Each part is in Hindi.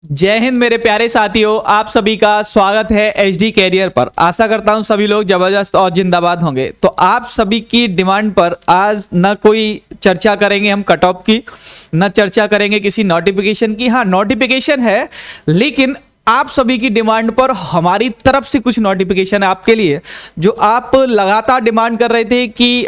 जय हिंद मेरे प्यारे साथियों, आप सभी का स्वागत है एचडी कैरियर पर। आशा करता हूं सभी लोग जबरदस्त और जिंदाबाद होंगे। तो आप सभी की डिमांड पर आज न कोई चर्चा करेंगे हम कट ऑफ की, न चर्चा करेंगे किसी नोटिफिकेशन की। हाँ, नोटिफिकेशन है, लेकिन आप सभी की डिमांड पर हमारी तरफ से कुछ नोटिफिकेशन है आपके लिए, जो आप लगातार डिमांड कर रहे थे कि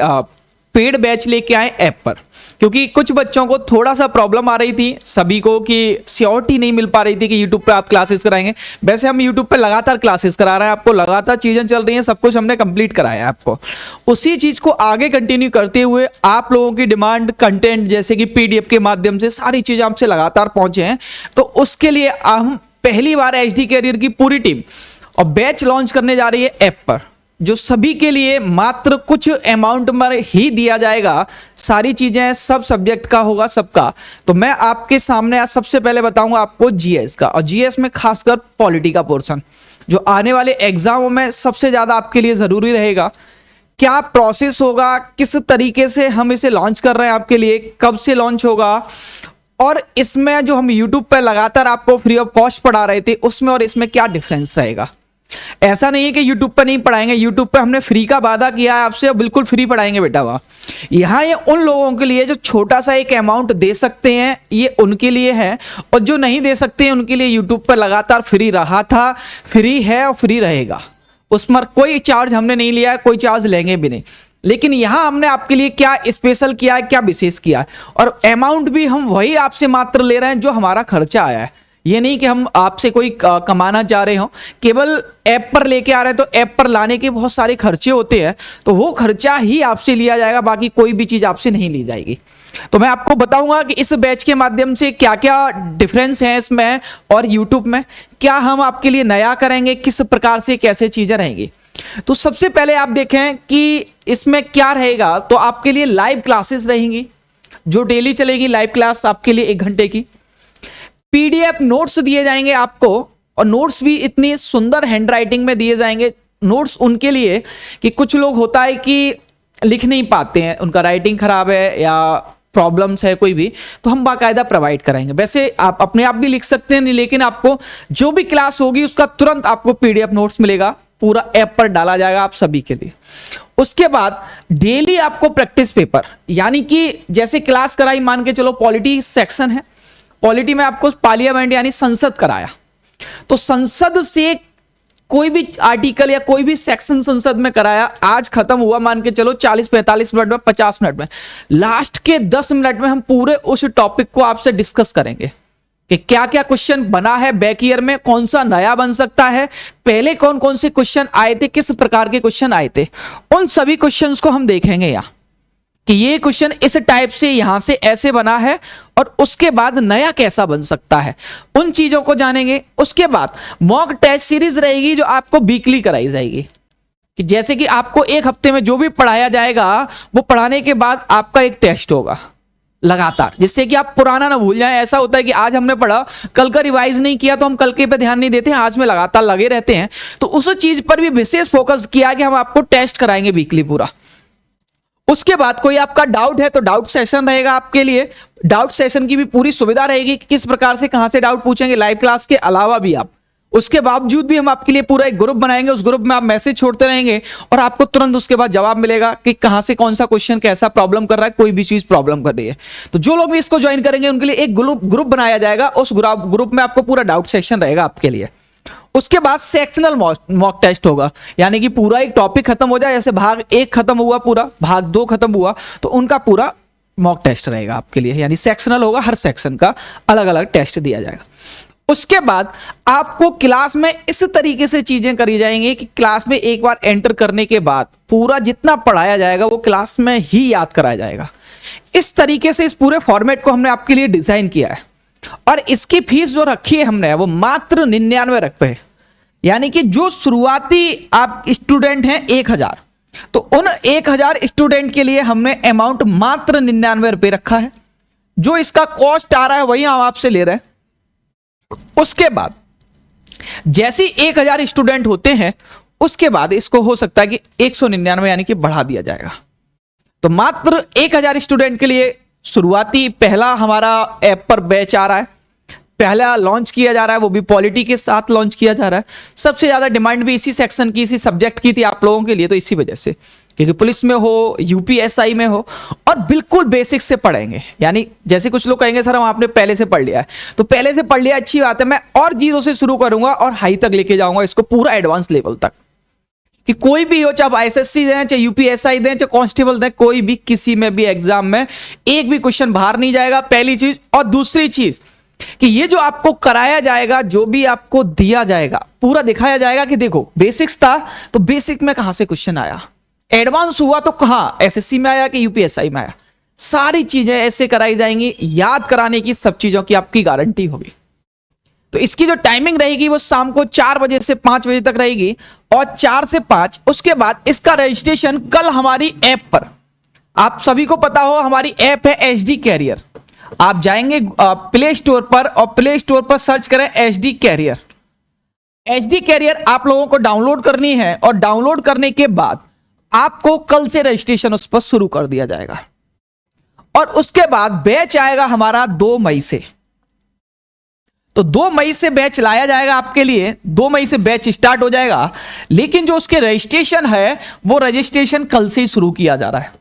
पेड बैच लेके आए ऐप पर। क्योंकि कुछ बच्चों को थोड़ा सा प्रॉब्लम आ रही थी, सभी को कि श्योरिटी नहीं मिल पा रही थी कि यूट्यूब पे आप क्लासेस कराएंगे। वैसे हम यूट्यूब पे लगातार क्लासेस करा रहे हैं, आपको लगातार चीजें चल रही हैं, सब कुछ हमने कंप्लीट कराया है आपको। उसी चीज को आगे कंटिन्यू करते हुए आप लोगों की डिमांड कंटेंट जैसे कि पीडीएफ के माध्यम से सारी चीजें आपसे लगातार पहुंचे हैं। तो उसके लिए हम पहली बार एचडी कैरियर की पूरी टीम और बैच लॉन्च करने जा रही है ऐप पर, जो सभी के लिए मात्र कुछ अमाउंट में ही दिया जाएगा। सारी चीजें सब सब्जेक्ट का होगा सबका। तो मैं आपके सामने आज सबसे पहले बताऊंगा आपको जीएस का, और जीएस में खासकर पॉलिटी का पोर्शन जो आने वाले एग्जामों में सबसे ज्यादा आपके लिए जरूरी रहेगा। क्या प्रोसेस होगा, किस तरीके से हम इसे लॉन्च कर रहे हैं आपके लिए, कब से लॉन्च होगा, और इसमें जो हम यूट्यूब पर लगातार आपको फ्री ऑफ कॉस्ट पढ़ा रहे थे उसमें और इसमें क्या डिफरेंस रहेगा। ऐसा नहीं है कि YouTube पे नहीं पढ़ाएंगे, YouTube पे हमने फ्री का वादा किया है आपसे, बिल्कुल फ्री पढ़ाएंगे बेटा। वाह, यहाँ ये उन लोगों के लिए जो छोटा सा एक अमाउंट दे सकते हैं, ये उनके लिए है, और जो नहीं दे सकते हैं उनके लिए YouTube पे लगातार फ्री रहा था, फ्री है और फ्री रहेगा। उस पर कोई चार्ज हमने नहीं लिया है, कोई चार्ज लेंगे भी नहीं। लेकिन यहाँ हमने आपके लिए क्या स्पेशल किया है, क्या विशेष किया है, और अमाउंट भी हम वही आपसे मात्र ले रहे हैं जो हमारा खर्चा आया है। ये नहीं कि हम आपसे कोई कमाना चाह रहे हो, केवल ऐप पर लेके आ रहे हैं। तो ऐप पर लाने के बहुत सारे खर्चे होते हैं, तो वो खर्चा ही आपसे लिया जाएगा, बाकी कोई भी चीज आपसे नहीं ली जाएगी। तो मैं आपको बताऊंगा कि इस बैच के माध्यम से क्या क्या डिफरेंस है इसमें और यूट्यूब में, क्या हम आपके लिए नया करेंगे, किस प्रकार से कैसे चीजें रहेंगी। तो सबसे पहले आप देखें कि इसमें क्या रहेगा। तो आपके लिए लाइव क्लासेस रहेंगी जो डेली चलेगी, लाइव क्लास आपके लिए 1 घंटे की। पीडीएफ नोट्स दिए जाएंगे आपको, और नोट्स भी इतनी सुंदर हैंडराइटिंग में दिए जाएंगे। नोट्स उनके लिए कि कुछ लोग होता है कि लिख नहीं पाते हैं, उनका राइटिंग खराब है या प्रॉब्लम्स है कोई भी, तो हम बाकायदा प्रोवाइड कराएंगे। वैसे आप अपने आप भी लिख सकते हैं, लेकिन आपको जो भी क्लास होगी उसका तुरंत आपको पीडीएफ नोट्स मिलेगा, पूरा ऐप पर डाला जाएगा आप सभी के लिए। उसके बाद डेली आपको प्रैक्टिस पेपर, यानी कि जैसे क्लास कराई, मान के चलो पॉलिटी सेक्शन है, पॉलिटी में आपको पार्लियामेंट यानी संसद कराया, तो संसद से कोई भी आर्टिकल या कोई भी सेक्शन संसद में कराया, आज खत्म हुआ मान के चलो 40-45 मिनट में, 50 मिनट में, लास्ट के 10 मिनट में हम पूरे उस टॉपिक को आपसे डिस्कस करेंगे कि क्या क्या क्वेश्चन बना है बैक ईयर में, कौन सा नया बन सकता है, पहले कौन कौन से क्वेश्चन आए थे, किस प्रकार के क्वेश्चन आए थे, उन सभी क्वेश्चंस को हम देखेंगे यहाँ कि ये क्वेश्चन इस टाइप से यहां से ऐसे बना है और उसके बाद नया कैसा बन सकता है, उन चीजों को जानेंगे। उसके बाद मॉक टेस्ट सीरीज रहेगी जो आपको वीकली कराई जाएगी, कि जैसे कि आपको 1 हफ्ते में जो भी पढ़ाया जाएगा वो पढ़ाने के बाद आपका एक टेस्ट होगा लगातार, जिससे कि आप पुराना ना भूल जाएं। ऐसा होता है कि आज हमने पढ़ा, कल का रिवाइज नहीं किया तो हम कल के पे ध्यान नहीं देते, आज में लगातार लगे रहते हैं। तो उस चीज पर भी विशेष फोकस किया कि हम आपको टेस्ट कराएंगे वीकली पूरा। उसके बाद कोई आपका डाउट है तो डाउट सेशन रहेगा आपके लिए, डाउट सेशन की भी पूरी सुविधा रहेगी कि किस प्रकार से कहां से डाउट पूछेंगे, लाइव क्लास के अलावा भी आप। उसके बावजूद भी हम आपके लिए पूरा एक ग्रुप बनाएंगे, उस ग्रुप में आप मैसेज छोड़ते रहेंगे और आपको तुरंत उसके बाद जवाब मिलेगा कि कहां से कौन सा क्वेश्चन कैसा प्रॉब्लम कर रहा है, कोई भी चीज प्रॉब्लम कर रही है। तो जो लोग भी इसको ज्वाइन करेंगे उनके लिए एक ग्रुप बनाया जाएगा, उस ग्रुप में आपको पूरा डाउट सेक्शन रहेगा आपके लिए। उसके बाद सेक्शनल मॉक टेस्ट होगा, यानी कि पूरा एक टॉपिक खत्म हो जाए, जैसे भाग 1 खत्म हुआ, पूरा भाग 2 खत्म हुआ, तो उनका पूरा मॉक टेस्ट रहेगा आपके लिए, यानी सेक्शनल होगा, हर सेक्शन का अलग अलग टेस्ट दिया जाएगा। उसके बाद आपको क्लास में इस तरीके से चीजें करी जाएंगी कि क्लास में एक बार एंटर करने के बाद पूरा जितना पढ़ाया जाएगा वो क्लास में ही याद कराया जाएगा। इस तरीके से इस पूरे फॉर्मेट को हमने आपके लिए डिजाइन किया है, और इसकी फीस जो रखी है हमने वो मात्र 99 रुपए, यानी कि जो शुरुआती आप स्टूडेंट हैं 1000, तो उन 1000 स्टूडेंट के लिए हमने अमाउंट मात्र 99 रुपए रखा है। जो इसका कॉस्ट आ रहा है वही हम आपसे ले रहे हैं। उसके बाद जैसे 1000 स्टूडेंट होते हैं उसके बाद इसको हो सकता है कि 199 यानी कि बढ़ा दिया जाएगा। तो मात्र 1000 स्टूडेंट के लिए शुरुआती पहला हमारा ऐप पर बैच आ रहा है। पहला लॉन्च किया जा रहा है, वो भी पॉलिटी के साथ लॉन्च किया जा रहा है। सबसे ज्यादा डिमांड भी इसी सेक्शन की, इसी सब्जेक्ट की थी आप लोगों के लिए, तो इसी वजह से, क्योंकि पुलिस में हो, यूपीएसआई में हो, और बिल्कुल बेसिक से पढ़ेंगे। यानी जैसे कुछ लोग कहेंगे सर हम आपने पहले से पढ़ लिया है, तो पहले से पढ़ लिया अच्छी बात है, मैं और जीरो से शुरू करूंगा और हाई तक लेके जाऊंगा इसको, पूरा एडवांस लेवल तक, कि कोई भी हो, चाहे आईएसएससी दें, चाहे यूपीएसआई दें, चाहे कांस्टेबल दें, कोई भी किसी में भी एग्जाम में एक भी क्वेश्चन बाहर नहीं जाएगा, पहली चीज। और दूसरी चीज कि ये जो आपको कराया जाएगा, जो भी आपको दिया जाएगा, पूरा दिखाया जाएगा कि देखो बेसिक्स था तो बेसिक में कहां से क्वेश्चन आया, एडवांस हुआ तो कहां एसएससी में आया कि यूपीएसआई में आया, सारी चीजें ऐसे कराई जाएंगी। याद कराने की सब चीजों की आपकी गारंटी होगी। तो इसकी जो टाइमिंग रहेगी वो शाम को 4 बजे से 5 बजे तक रहेगी, और 4 से 5 उसके बाद इसका रजिस्ट्रेशन कल हमारी ऐप पर, आप सभी को पता हो हमारी ऐप है एचडी कैरियर। आप जाएंगे प्ले स्टोर पर और प्ले स्टोर पर सर्च करें एचडी कैरियर। एचडी कैरियर आप लोगों को डाउनलोड करनी है, और डाउनलोड करने के बाद आपको कल से रजिस्ट्रेशन उस पर शुरू कर दिया जाएगा, और उसके बाद बैच आएगा हमारा 2 मई से। तो 2 मई से बैच लाया जाएगा आपके लिए, 2 मई से बैच स्टार्ट हो जाएगा, लेकिन जो उसके रजिस्ट्रेशन है वो रजिस्ट्रेशन कल से ही शुरू किया जा रहा है,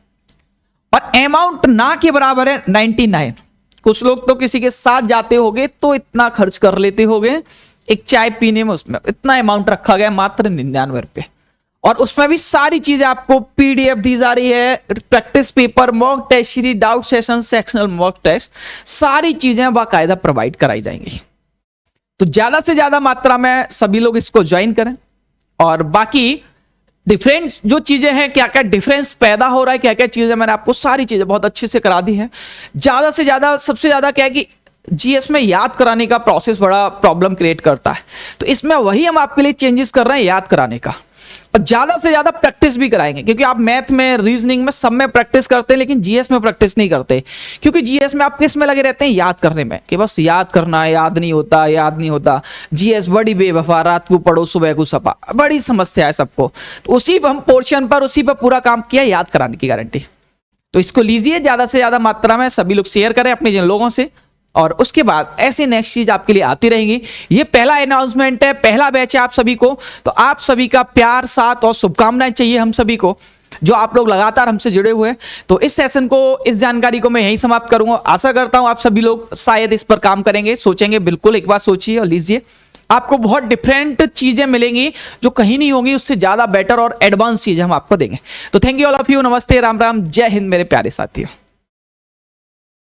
और अमाउंट ना के बराबर है 99। कुछ लोग तो किसी के साथ जाते होंगे तो इतना खर्च कर लेते होंगे, एक चाय पीने में उसमें इतना अमाउंट रखा गया मात्र 99 रुपए, और उसमें भी सारी चीजें आपको पीडीएफ दी जा रही है, practice paper, mock test series, doubt session, sectional mock test, सारी चीजें बाकायदा प्रोवाइड कराई जाएंगी। तो ज्यादा से ज्यादा मात्रा में सभी लोग इसको ज्वाइन करें, और बाकी डिफरेंट जो चीजें हैं, क्या क्या डिफरेंस पैदा हो रहा है, क्या क्या चीजें, मैंने आपको सारी चीजें बहुत अच्छे से करा दी है। ज्यादा से ज्यादा, सबसे ज्यादा क्या है कि जीएस में याद कराने का प्रोसेस बड़ा प्रॉब्लम क्रिएट करता है, तो इसमें वही हम आपके लिए चेंजेस कर रहे हैं, याद कराने का। और ज्यादा से ज्यादा प्रैक्टिस भी कराएंगे, क्योंकि आप मैथ में, रीजनिंग में, सब में प्रैक्टिस करते हैं, लेकिन जीएस में प्रैक्टिस नहीं करते, क्योंकि जीएस में आप किस में लगे रहते हैं, याद करने में, कि बस याद करना है, याद नहीं होता, याद नहीं होता। जीएस बड़ी बेवफा, रात को पढ़ो सुबह को सपा, बड़ी समस्या है सबको। तो उसी हम पोर्शन पर, उसी पर पूरा काम किया, याद कराने की गारंटी। तो इसको लीजिए, ज्यादा से ज्यादा मात्रा में सभी लोग शेयर करें अपने जिन लोगों से, और उसके बाद ऐसे नेक्स्ट चीज आपके लिए आती रहेंगी। ये पहला अनाउंसमेंट है, पहला बैच है आप सभी को, तो आप सभी का प्यार, साथ और शुभकामनाएं चाहिए हम सभी को, जो आप लोग लगातार हमसे जुड़े हुए हैं। तो इस सेशन को, इस जानकारी को मैं यहीं समाप्त करूंगा। आशा करता हूं आप सभी लोग शायद इस पर काम करेंगे, सोचेंगे, बिल्कुल एक बार सोचिए और लीजिए। आपको बहुत डिफरेंट चीजें मिलेंगी जो कहीं नहीं होंगी, उससे ज्यादा बेटर और एडवांस चीजें हम आपको देंगे। तो thank you all of you, नमस्ते, राम राम, जय हिंद मेरे प्यारे साथियों।